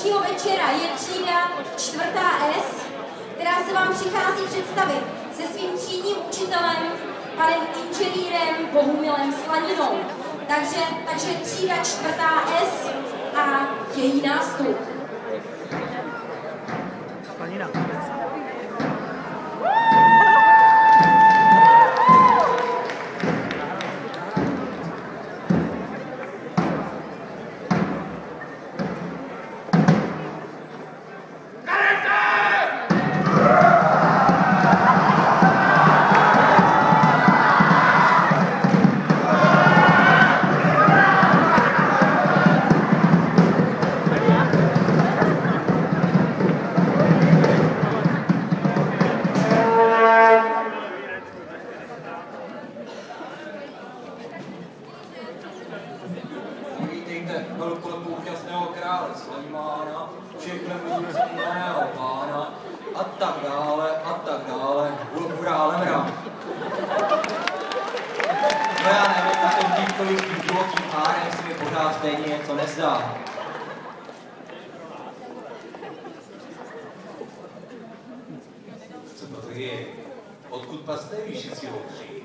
dnešního večera je třída 4. S, která se vám přichází představit se svým třídním učitelem, panem inženýrem Bohumilem Slaninou. Takže třída 4. S a její nástup. Slanina. Velkolepou úžasného krále Slejmána, všechno milého pána a tak dále, hurá lemra. No já nevím, na tom dýmkovým divokým párem se mi pořád stejně něco nezdá. Co to je? Odkud pas nevíš, že si hoří?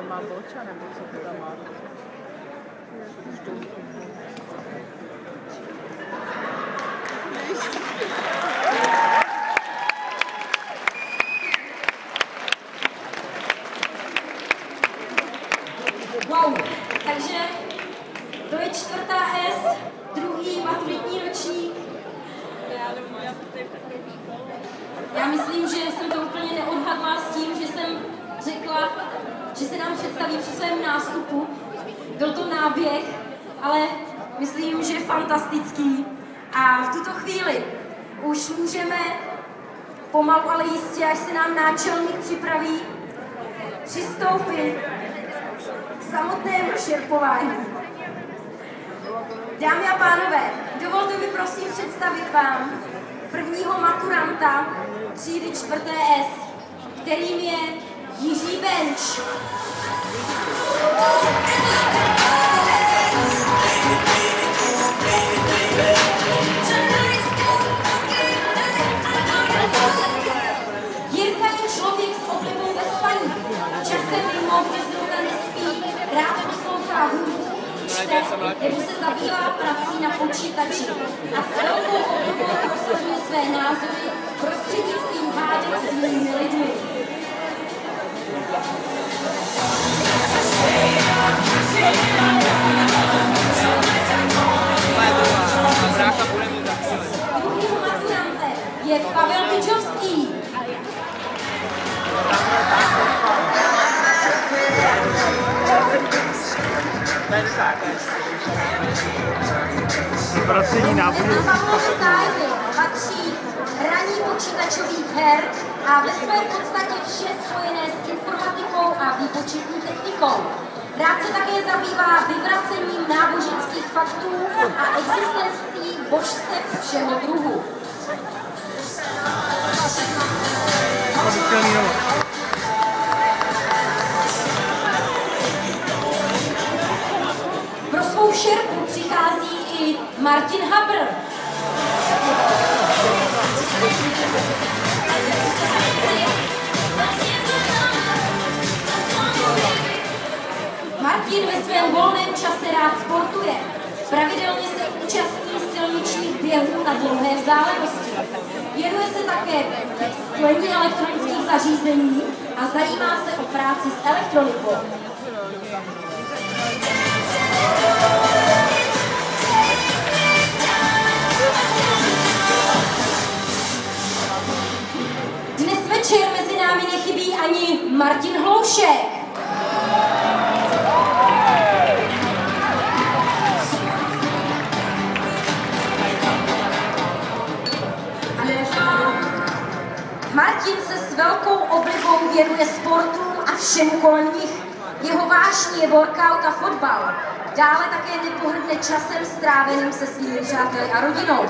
Má boča, nebo co to tam má? Wow, takže to je 4. S, druhý maturitní ročník. Já myslím, že jsem to úplně neodhadla s tím, že jsem řekla, že se nám představí při svém nástupu. Byl to náběh, ale myslím, že fantastický. A v tuto chvíli už můžeme pomalu, ale jistě, až se nám náčelník připraví, přistoupit k samotnému šerpování. Dámy a pánové, dovolte mi prosím představit vám prvního maturanta třídy 4. S, kterým je Jiří Benč. Jirka je člověk s oblibou ve spaní. Časem mimo, kdy zrovna nespí, rád poslouchá hudbu, čte nebo se zabývá prací na počítači a s velkou oblibou prosazuje své názory prostřednictvím hádek s jinými lidmi. Druhým maturantem je Pavel Tyčovský. Zpracení náboru. Mezi Pavlovi zájmy patří hraní počítačových her a ve své podstatě vše spojené s informatikou a výpočetní technikou. Rád se také zabývá vyvracením náboženských faktů a existencí božstev všeho druhu. Pro svou šerpu přichází i Martin Habr. Martin ve svém volném čase rád sportuje. Pravidelně se účastní silničních běhů na dlouhé vzdálenosti. Věnuje se také sklení elektronických zařízení a zajímá se o práci s elektronikou. Dnes večer mezi námi nechybí ani Martin Hloušek. Martin se s velkou oblibou věnuje sportům a všemu kolem nich. Jeho vášní je workout a fotbal. Dále také nepohrdne časem stráveným se svými přáteli a rodinou.